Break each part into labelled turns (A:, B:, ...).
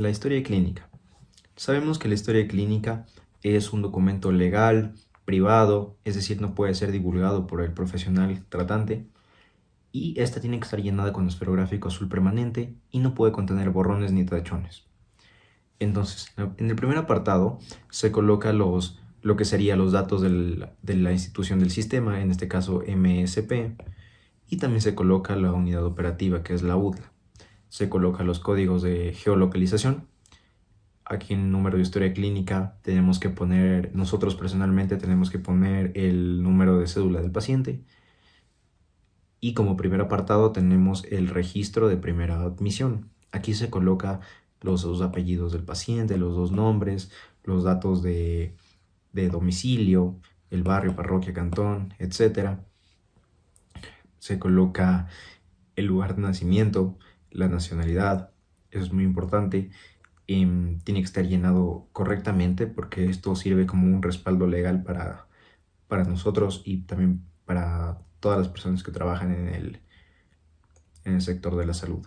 A: La historia clínica. Sabemos que la historia clínica es un documento legal, privado, es decir, no puede ser divulgado por el profesional tratante, y esta tiene que estar llenada con esferográfico azul permanente y no puede contener borrones ni tachones. Entonces, en el primer apartado se coloca lo que serían los datos de la institución del sistema, en este caso MSP, y también se coloca la unidad operativa, que es la UDLA. Se colocan los códigos de geolocalización. Aquí en el número de historia clínica tenemos que poner, nosotros personalmente tenemos que poner el número de cédula del paciente. Y como primer apartado tenemos el registro de primera admisión. Aquí se coloca los dos apellidos del paciente, los dos nombres, los datos de domicilio, el barrio, parroquia, cantón, etc. Se coloca el lugar de nacimiento, la nacionalidad, eso es muy importante. Tiene que estar llenado correctamente porque esto sirve como un respaldo legal para nosotros y también para todas las personas que trabajan en el sector de la salud.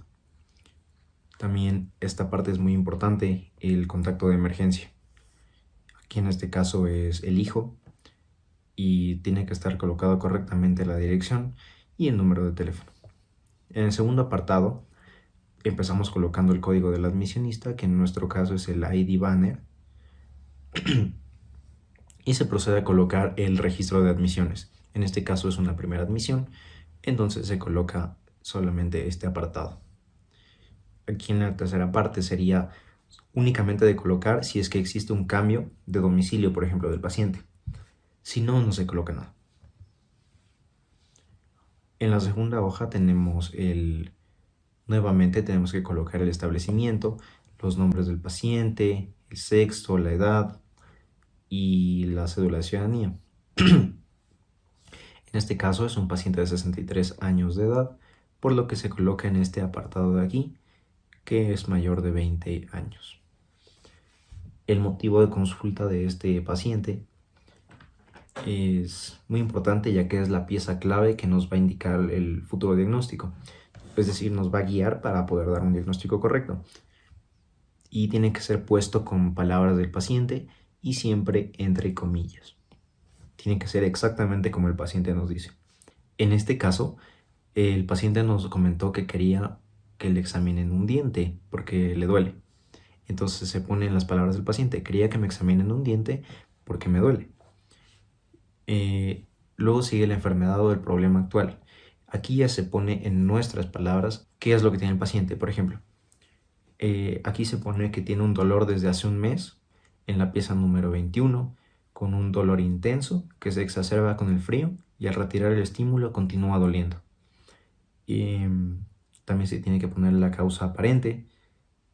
A: También esta parte es muy importante, el contacto de emergencia. Aquí en este caso es el hijo y tiene que estar colocado correctamente la dirección y el número de teléfono. En el segundo apartado empezamos colocando el código del admisionista, que en nuestro caso es el ID banner, y se procede a colocar el registro de admisiones. En este caso es una primera admisión, entonces se coloca solamente este apartado. Aquí en la tercera parte sería únicamente de colocar si es que existe un cambio de domicilio, por ejemplo, del paciente. Si no, no se coloca nada. En la segunda hoja tenemos nuevamente tenemos que colocar el establecimiento, los nombres del paciente, el sexo, la edad y la cédula de ciudadanía. En este caso es un paciente de 63 años de edad, por lo que se coloca en este apartado de aquí, que es mayor de 20 años. El motivo de consulta de este paciente es muy importante, ya que es la pieza clave que nos va a indicar el futuro diagnóstico. Es decir, nos va a guiar para poder dar un diagnóstico correcto. Y tiene que ser puesto con palabras del paciente y siempre entre comillas. Tiene que ser exactamente como el paciente nos dice. En este caso, el paciente nos comentó que quería que le examinen un diente porque le duele. Entonces se pone en las palabras del paciente: quería que me examinen un diente porque me duele. Luego sigue la enfermedad o el problema actual. Aquí ya se pone en nuestras palabras qué es lo que tiene el paciente. Por ejemplo, aquí se pone que tiene un dolor desde hace un mes en la pieza número 21, con un dolor intenso que se exacerba con el frío y al retirar el estímulo continúa doliendo. También se tiene que poner la causa aparente,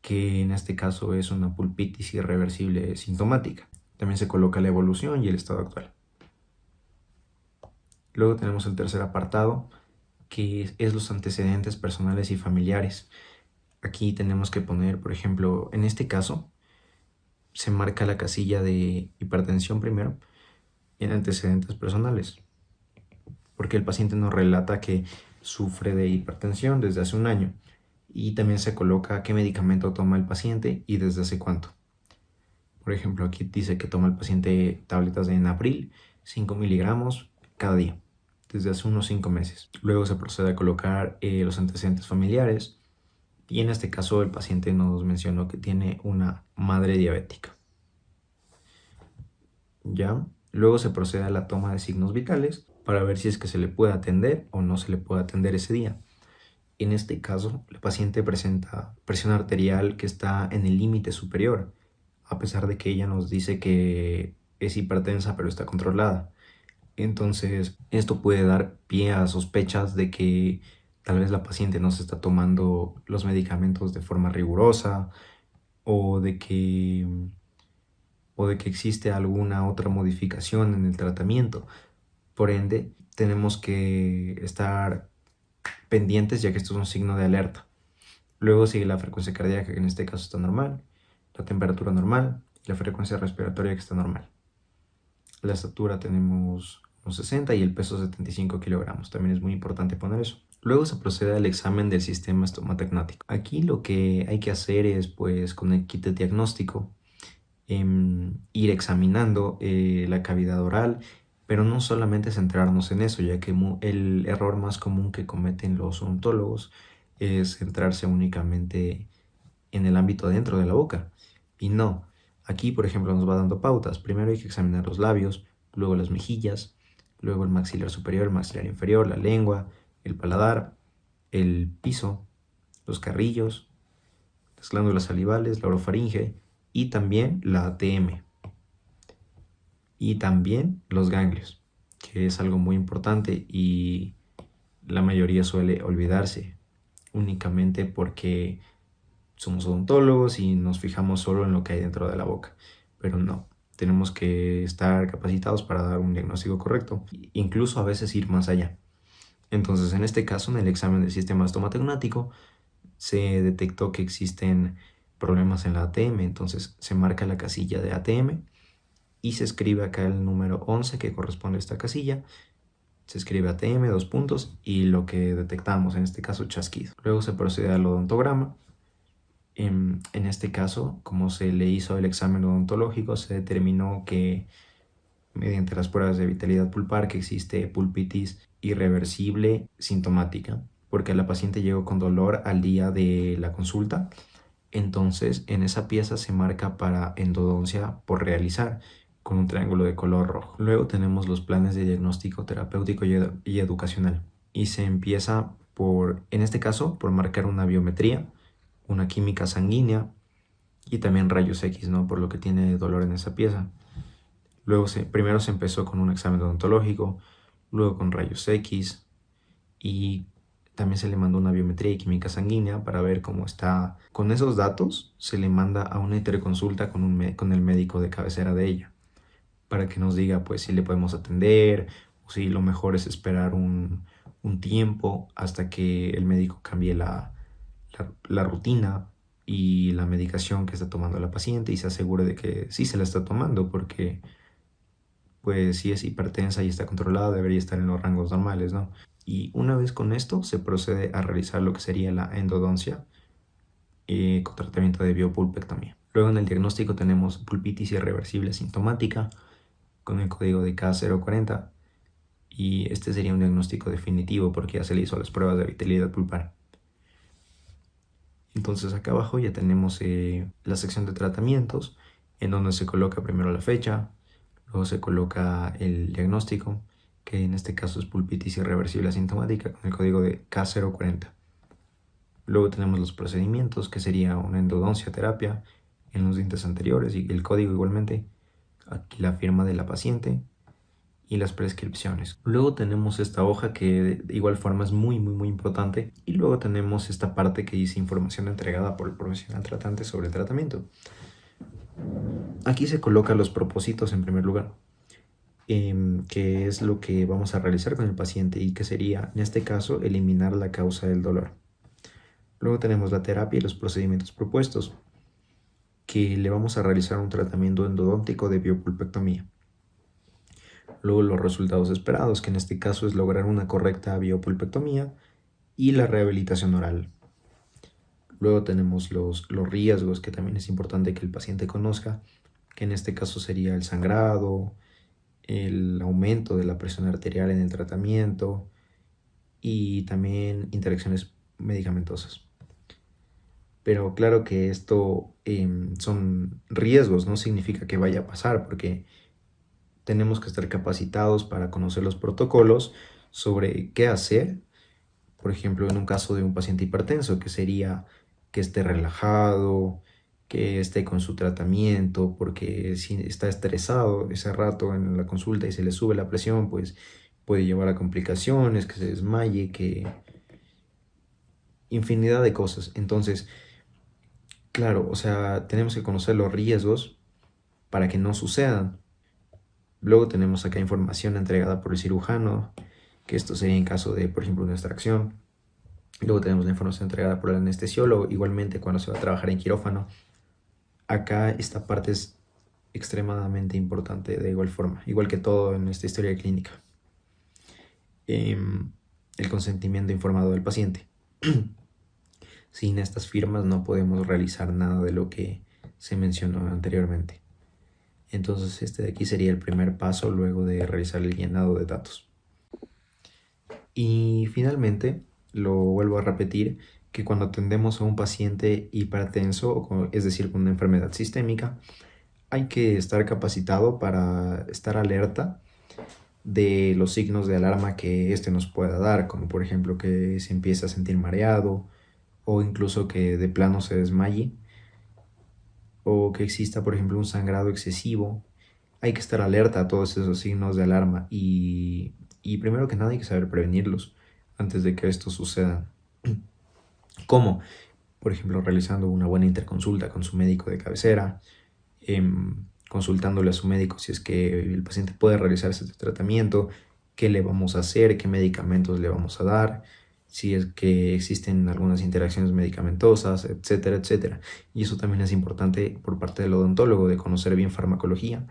A: que en este caso es una pulpitis irreversible sintomática. También se coloca la evolución y el estado actual. Luego tenemos el tercer apartado, que es los antecedentes personales y familiares. Aquí tenemos que poner, por ejemplo, en este caso, se marca la casilla de hipertensión primero en antecedentes personales, porque el paciente nos relata que sufre de hipertensión desde hace un año y también se coloca qué medicamento toma el paciente y desde hace cuánto. Por ejemplo, aquí dice que toma el paciente tabletas de Enbrel, 5 miligramos cada día, desde hace unos 5 meses. Luego se procede a colocar los antecedentes familiares y en este caso el paciente nos mencionó que tiene una madre diabética. ¿Ya? Luego se procede a la toma de signos vitales para ver si es que se le puede atender o no se le puede atender ese día. En este caso, el paciente presenta presión arterial que está en el límite superior, a pesar de que ella nos dice que es hipertensa pero está controlada. Entonces, esto puede dar pie a sospechas de que tal vez la paciente no se está tomando los medicamentos de forma rigurosa o de que existe alguna otra modificación en el tratamiento. Por ende, tenemos que estar pendientes, ya que esto es un signo de alerta. Luego sigue la frecuencia cardíaca, que en este caso está normal, la temperatura normal y la frecuencia respiratoria, que está normal. La estatura tenemos unos 60 y el peso 75 kilogramos. También es muy importante poner eso. Luego se procede al examen del sistema estomatognático. Aquí lo que hay que hacer es, pues, con el kit de diagnóstico, ir examinando la cavidad oral, pero no solamente centrarnos en eso, ya que el error más común que cometen los odontólogos es centrarse únicamente en el ámbito dentro de la boca. Y no, aquí por ejemplo nos va dando pautas. Primero hay que examinar los labios, luego las mejillas, luego el maxilar superior, el maxilar inferior, la lengua, el paladar, el piso, los carrillos, las glándulas salivales, la orofaringe y también la ATM y también los ganglios, que es algo muy importante y la mayoría suele olvidarse únicamente porque somos odontólogos y nos fijamos solo en lo que hay dentro de la boca, pero no, tenemos que estar capacitados para dar un diagnóstico correcto, incluso a veces ir más allá. Entonces, en este caso, en el examen del sistema estomatognático, se detectó que existen problemas en la ATM, entonces se marca la casilla de ATM y se escribe acá el número 11 que corresponde a esta casilla. Se escribe ATM, dos puntos, y lo que detectamos, en este caso chasquido. Luego se procede al odontograma. En este caso, como se le hizo el examen odontológico, se determinó que mediante las pruebas de vitalidad pulpar que existe pulpitis irreversible sintomática, porque la paciente llegó con dolor al día de la consulta. Entonces, en esa pieza se marca para endodoncia por realizar con un triángulo de color rojo. Luego tenemos los planes de diagnóstico terapéutico y educacional. Y se empieza por, en este caso, por marcar una biometría, una química sanguínea y también rayos X, ¿no? Por lo que tiene dolor en esa pieza. Luego primero se empezó con un examen odontológico, luego con rayos X y también se le mandó una biometría y química sanguínea para ver cómo está. Con esos datos se le manda a una interconsulta con el médico de cabecera de ella para que nos diga pues si le podemos atender o si lo mejor es esperar un tiempo hasta que el médico cambie la rutina y la medicación que está tomando la paciente y se asegure de que sí se la está tomando porque pues si es hipertensa y está controlada debería estar en los rangos normales, ¿no? Y una vez con esto se procede a realizar lo que sería la endodoncia con tratamiento de biopulpectomía. Luego en el diagnóstico tenemos pulpitis irreversible sintomática con el código de K040 y este sería un diagnóstico definitivo porque ya se le hizo las pruebas de vitalidad pulpar. Entonces acá abajo ya tenemos la sección de tratamientos en donde se coloca primero la fecha, luego se coloca el diagnóstico, que en este caso es pulpitis irreversible asintomática con el código de K040. Luego tenemos los procedimientos, que sería una endodoncia terapia en los dientes anteriores y el código igualmente, aquí la firma de la paciente y las prescripciones. Luego tenemos esta hoja que de igual forma es muy importante y luego tenemos esta parte que dice información entregada por el profesional tratante sobre el tratamiento. Aquí se colocan los propósitos en primer lugar, que es lo que vamos a realizar con el paciente y que sería, en este caso, eliminar la causa del dolor. Luego tenemos la terapia y los procedimientos propuestos, que le vamos a realizar un tratamiento endodóntico de biopulpectomía. Luego los resultados esperados, que en este caso es lograr una correcta biopulpectomía y la rehabilitación oral. Luego tenemos los riesgos, que también es importante que el paciente conozca, que en este caso sería el sangrado, el aumento de la presión arterial en el tratamiento y también interacciones medicamentosas. Pero claro que esto son riesgos, no significa que vaya a pasar, porque tenemos que estar capacitados para conocer los protocolos sobre qué hacer, por ejemplo, en un caso de un paciente hipertenso, que sería que esté relajado, que esté con su tratamiento, porque si está estresado ese rato en la consulta y se le sube la presión, pues puede llevar a complicaciones, que se desmaye, que infinidad de cosas. Entonces, claro, o sea, tenemos que conocer los riesgos para que no sucedan. Luego tenemos acá información entregada por el cirujano, que esto sería en caso de, por ejemplo, una extracción. Luego tenemos la información entregada por el anestesiólogo, igualmente cuando se va a trabajar en quirófano. Acá esta parte es extremadamente importante de igual forma, igual que todo en esta historia clínica. el consentimiento informado del paciente. Sin estas firmas no podemos realizar nada de lo que se mencionó anteriormente. Entonces este de aquí sería el primer paso luego de realizar el llenado de datos. Y finalmente, lo vuelvo a repetir, que cuando atendemos a un paciente hipertenso, es decir, con una enfermedad sistémica, hay que estar capacitado para estar alerta de los signos de alarma que éste nos pueda dar, como por ejemplo que se empiece a sentir mareado o incluso que de plano se desmaye o que exista por ejemplo un sangrado excesivo. Hay que estar alerta a todos esos signos de alarma y primero que nada hay que saber prevenirlos antes de que esto suceda. ¿Cómo? Por ejemplo, realizando una buena interconsulta con su médico de cabecera, consultándole a su médico si es que el paciente puede realizarse este tratamiento, qué le vamos a hacer, qué medicamentos le vamos a dar, si es que existen algunas interacciones medicamentosas, etcétera, etcétera. Y eso también es importante por parte del odontólogo, de conocer bien farmacología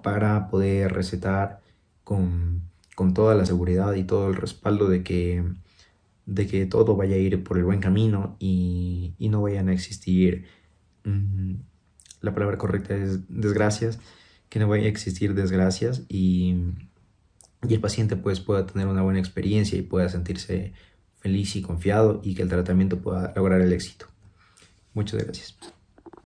A: para poder recetar con toda la seguridad y todo el respaldo de que todo vaya a ir por el buen camino y no vayan a existir, la palabra correcta es desgracias, que no vaya a existir desgracias y el paciente pues pueda tener una buena experiencia y pueda sentirse feliz y confiado y que el tratamiento pueda lograr el éxito. Muchas gracias.